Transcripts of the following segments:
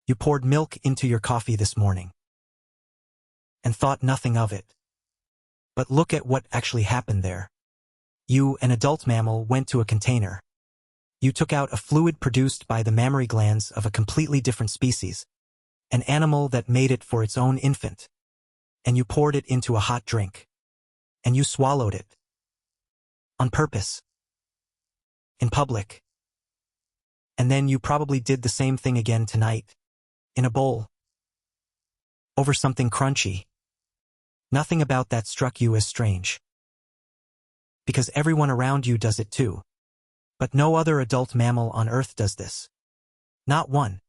You poured milk into your coffee this morning and thought nothing of it. But look at what actually happened there. You, an adult mammal, went to a container. You took out a fluid produced by the mammary glands of a completely different species, an animal that made it for its own infant, and you poured it into a hot drink. And you swallowed it. On purpose. In public. And then you probably did the same thing again tonight. In a bowl. Over something crunchy. Nothing about that struck you as strange. Because everyone around you does it too. But no other adult mammal on Earth does this. Not one.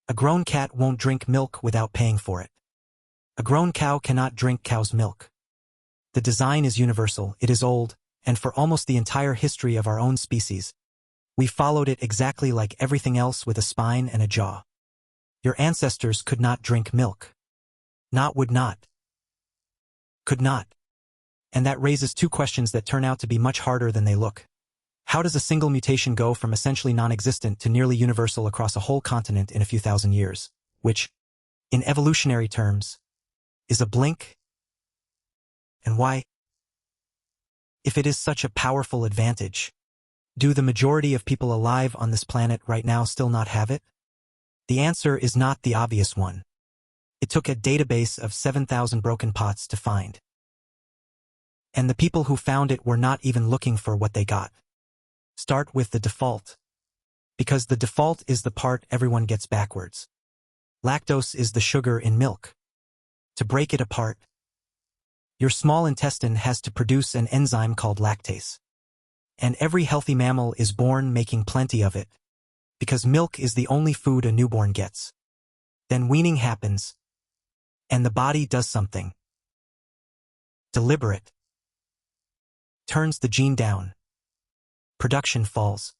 A grown cat won't drink milk without paying for it. A grown cow cannot drink cow's milk. The design is universal, it is old, and for almost the entire history of our own species, we followed it exactly like everything else with a spine and a jaw. Your ancestors could not drink milk. Not would not. Could not. And that raises two questions that turn out to be much harder than they look. How does a single mutation go from essentially non-existent to nearly universal across a whole continent in a few thousand years, which, in evolutionary terms, is a blink? And why? If it is such a powerful advantage, do the majority of people alive on this planet right now still not have it? The answer is not the obvious one. It took a database of 7,000 broken pots to find. And the people who found it were not even looking for what they got. Start with the default. Because the default is the part everyone gets backwards. Lactose is the sugar in milk. To break it apart, your small intestine has to produce an enzyme called lactase. And every healthy mammal is born making plenty of it, because milk is the only food a newborn gets. Then weaning happens, and the body does something. Deliberate. Turns the gene down. Production falls.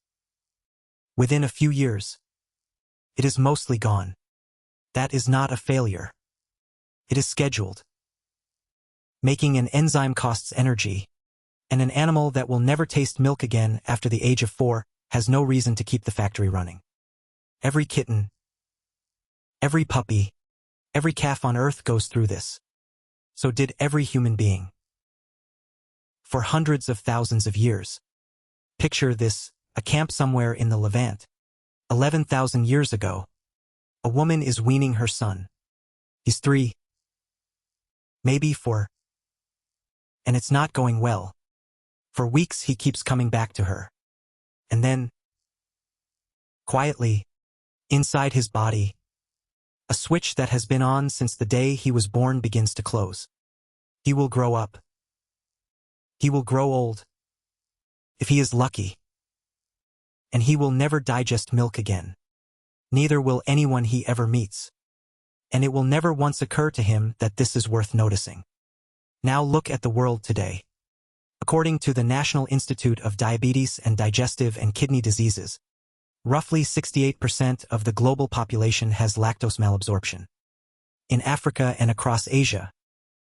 Within a few years, it is mostly gone. That is not a failure. It is scheduled. Making an enzyme costs energy, and an animal that will never taste milk again after the age of 4 has no reason to keep the factory running. Every kitten, every puppy, every calf on Earth goes through this. So did every human being. For hundreds of thousands of years. Picture this, a camp somewhere in the Levant. 11,000 years ago. A woman is weaning her son. He's 3. Maybe 4. And it's not going well. For weeks he keeps coming back to her. And then, quietly, inside his body, a switch that has been on since the day he was born begins to close. He will grow up. He will grow old. If he is lucky. And he will never digest milk again. Neither will anyone he ever meets. And it will never once occur to him that this is worth noticing. Now look at the world today. According to the National Institute of Diabetes and Digestive and Kidney Diseases, roughly 68% of the global population has lactose malabsorption. In Africa and across Asia,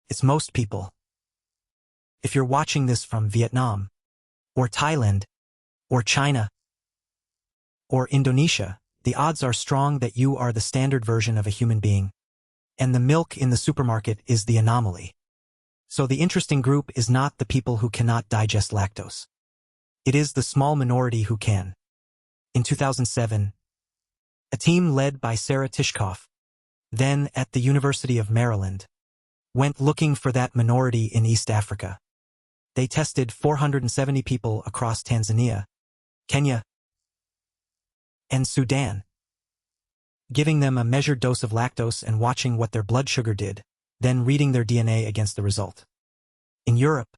it's most people. If you're watching this from Vietnam, or Thailand, or China, or Indonesia, the odds are strong that you are the standard version of a human being, and the milk in the supermarket is the anomaly. So the interesting group is not the people who cannot digest lactose. It is the small minority who can. In 2007, a team led by Sarah Tishkoff, then at the University of Maryland, went looking for that minority in East Africa. They tested 470 people across Tanzania, Kenya, and Sudan, giving them a measured dose of lactose and watching what their blood sugar did, then reading their DNA against the result. In Europe,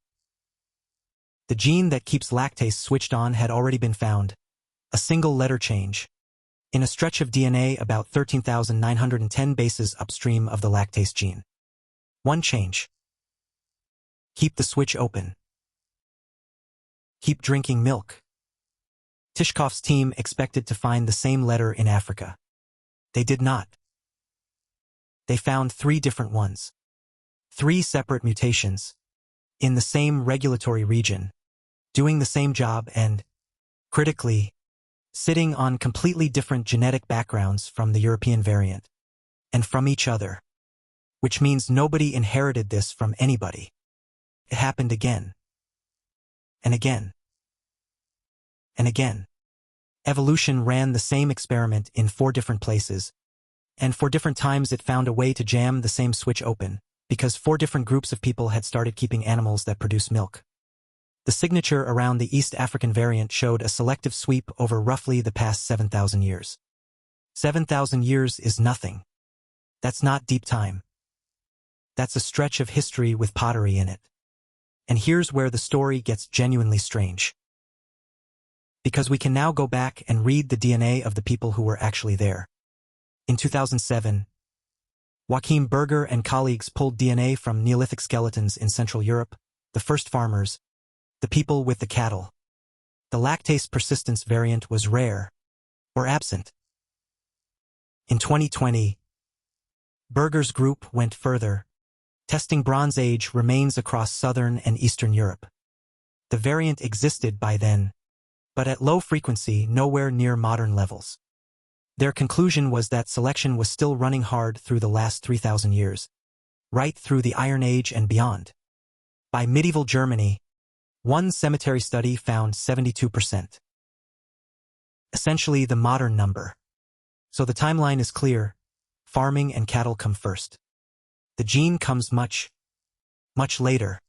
the gene that keeps lactase switched on had already been found, a single letter change, in a stretch of DNA about 13,910 bases upstream of the lactase gene. One change. Keep the switch open. Keep drinking milk. Tishkoff's team expected to find the same letter in Africa. They did not. They found 3 different ones. 3 separate mutations, in the same regulatory region, doing the same job and, critically, sitting on completely different genetic backgrounds from the European variant, and from each other, which means nobody inherited this from anybody. It happened again, and again, and again. Evolution ran the same experiment in 4 different places, and 4 different times it found a way to jam the same switch open, because 4 different groups of people had started keeping animals that produce milk. The signature around the East African variant showed a selective sweep over roughly the past 7,000 years. 7,000 years is nothing. That's not deep time. That's a stretch of history with pottery in it. And here's where the story gets genuinely strange. Because we can now go back and read the DNA of the people who were actually there. In 2007, Joachim Berger and colleagues pulled DNA from Neolithic skeletons in Central Europe, the first farmers, the people with the cattle. The lactase persistence variant was rare, or absent. In 2020, Berger's group went further, testing Bronze Age remains across southern and eastern Europe. The variant existed by then, but at low frequency, nowhere near modern levels. Their conclusion was that selection was still running hard through the last 3,000 years, right through the Iron Age and beyond. By medieval Germany, one cemetery study found 72%. Essentially the modern number. So the timeline is clear: farming and cattle come first. The gene comes much, much later.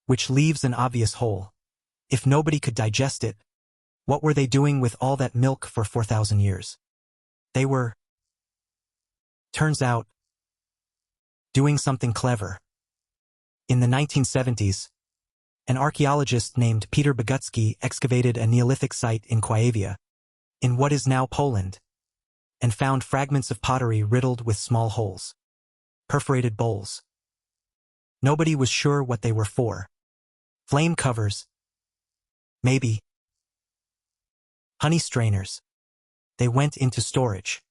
Which leaves an obvious hole. If nobody could digest it, what were they doing with all that milk for 4,000 years? They were, turns out, doing something clever. In the 1970s, an archaeologist named Peter Bogucki excavated a Neolithic site in Kujawia, in what is now Poland, and found fragments of pottery riddled with small holes. Perforated bowls. Nobody was sure what they were for. Flame covers. Maybe. Honey strainers. They went into storage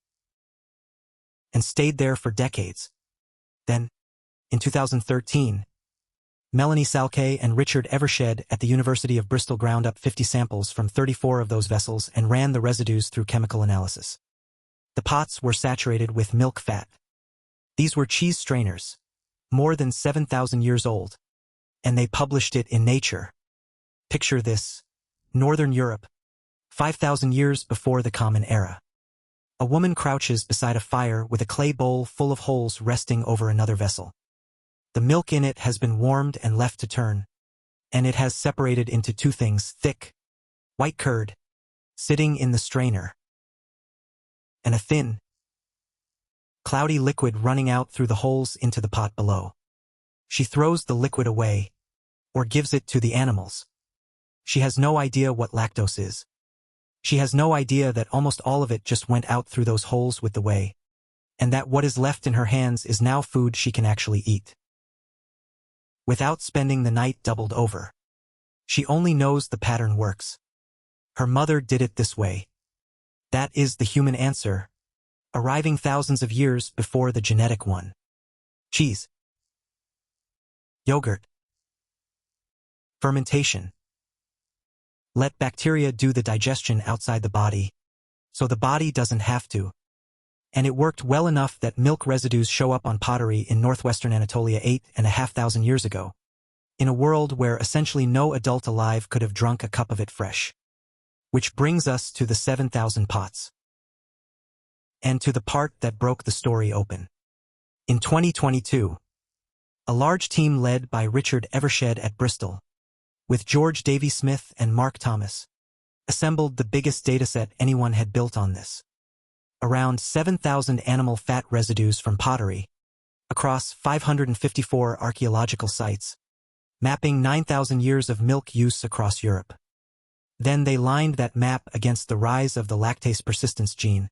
and stayed there for decades. Then, in 2013, Melanie Salke and Richard Evershed at the University of Bristol ground up 50 samples from 34 of those vessels and ran the residues through chemical analysis. The pots were saturated with milk fat. These were cheese strainers, more than 7,000 years old, and they published it in Nature. Picture this: Northern Europe, 5,000 years before the Common Era. A woman crouches beside a fire with a clay bowl full of holes resting over another vessel. The milk in it has been warmed and left to turn, and it has separated into 2 things: thick, white curd, sitting in the strainer, and a thin, cloudy liquid running out through the holes into the pot below. She throws the liquid away, or gives it to the animals. She has no idea what lactose is. She has no idea that almost all of it just went out through those holes with the whey, and that what is left in her hands is now food she can actually eat. Without spending the night doubled over. She only knows the pattern works. Her mother did it this way. That is the human answer, arriving thousands of years before the genetic one. Cheese. Yogurt. Fermentation. Let bacteria do the digestion outside the body, so the body doesn't have to. And it worked well enough that milk residues show up on pottery in northwestern Anatolia 8,500 years ago, in a world where essentially no adult alive could have drunk a cup of it fresh. Which brings us to the 7,000 pots. And to the part that broke the story open. In 2022, a large team led by Richard Evershed at Bristol, with George Davey-Smith and Mark Thomas, assembled the biggest dataset anyone had built on this. Around 7,000 animal fat residues from pottery, across 554 archaeological sites, mapping 9,000 years of milk use across Europe. Then they lined that map against the rise of the lactase persistence gene,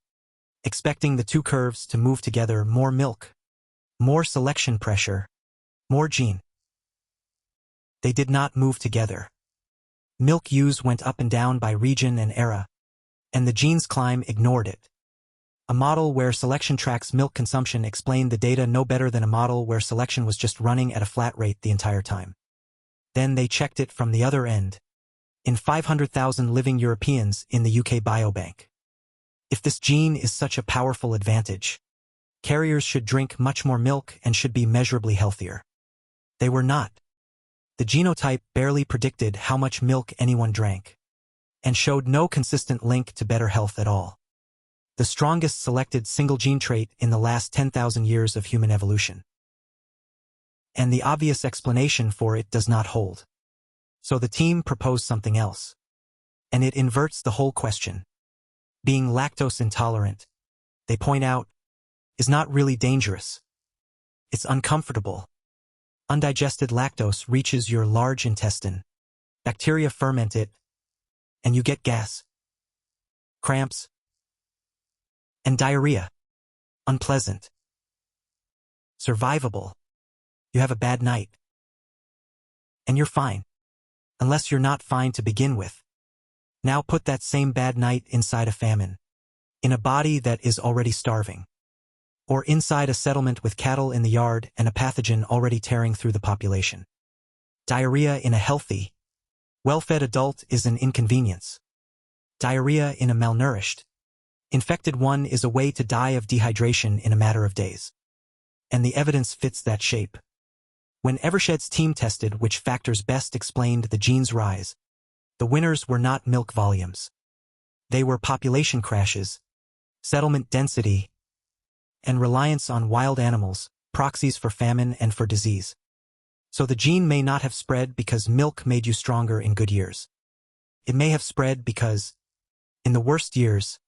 expecting the 2 curves to move together: more milk, more selection pressure, more gene. They did not move together. Milk use went up and down by region and era, and the gene's climb ignored it. A model where selection tracks milk consumption explained the data no better than a model where selection was just running at a flat rate the entire time. Then they checked it from the other end, in 500,000 living Europeans in the UK Biobank. If this gene is such a powerful advantage, carriers should drink much more milk and should be measurably healthier. They were not. The genotype barely predicted how much milk anyone drank, and showed no consistent link to better health at all. The strongest selected single gene trait in the last 10,000 years of human evolution. And the obvious explanation for it does not hold. So the team proposed something else. And it inverts the whole question. Being lactose intolerant, they point out, is not really dangerous. It's uncomfortable. Undigested lactose reaches your large intestine. Bacteria ferment it, and you get gas, cramps, and diarrhea. Unpleasant. Survivable. You have a bad night. And you're fine. Unless you're not fine to begin with. Now put that same bad night inside a famine. In a body that is already starving. Or inside a settlement with cattle in the yard and a pathogen already tearing through the population. Diarrhea in a healthy, well-fed adult is an inconvenience. Diarrhea in a malnourished, infected one is a way to die of dehydration in a matter of days. And the evidence fits that shape. When Evershed's team tested which factors best explained the gene's rise, the winners were not milk volumes. They were population crashes, settlement density, and reliance on wild animals, proxies for famine and for disease. So the gene may not have spread because milk made you stronger in good years. It may have spread because, in the worst years,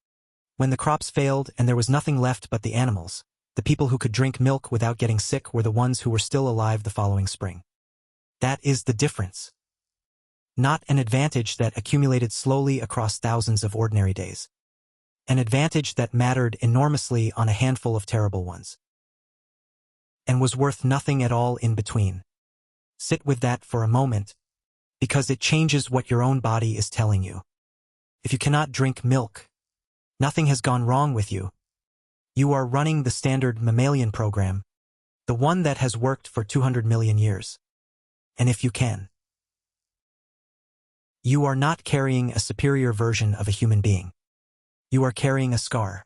when the crops failed and there was nothing left but the animals, the people who could drink milk without getting sick were the ones who were still alive the following spring. That is the difference. Not an advantage that accumulated slowly across thousands of ordinary days. An advantage that mattered enormously on a handful of terrible ones. And was worth nothing at all in between. Sit with that for a moment, because it changes what your own body is telling you. If you cannot drink milk, nothing has gone wrong with you. You are running the standard mammalian program, the one that has worked for 200 million years. And if you can, you are not carrying a superior version of a human being. You are carrying a scar.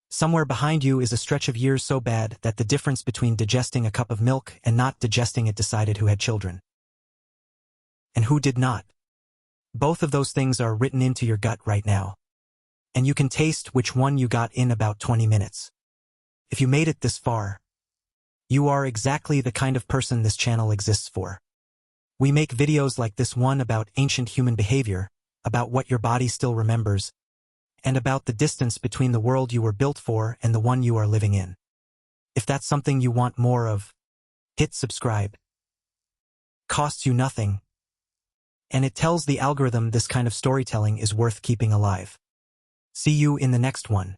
Somewhere behind you is a stretch of years so bad that the difference between digesting a cup of milk and not digesting it decided who had children. And who did not. Both of those things are written into your gut right now. And you can taste which one you got in about 20 minutes. If you made it this far, you are exactly the kind of person this channel exists for. We make videos like this one about ancient human behavior, about what your body still remembers, and about the distance between the world you were built for and the one you are living in. If that's something you want more of, hit subscribe. Costs you nothing. And it tells the algorithm this kind of storytelling is worth keeping alive. See you in the next one.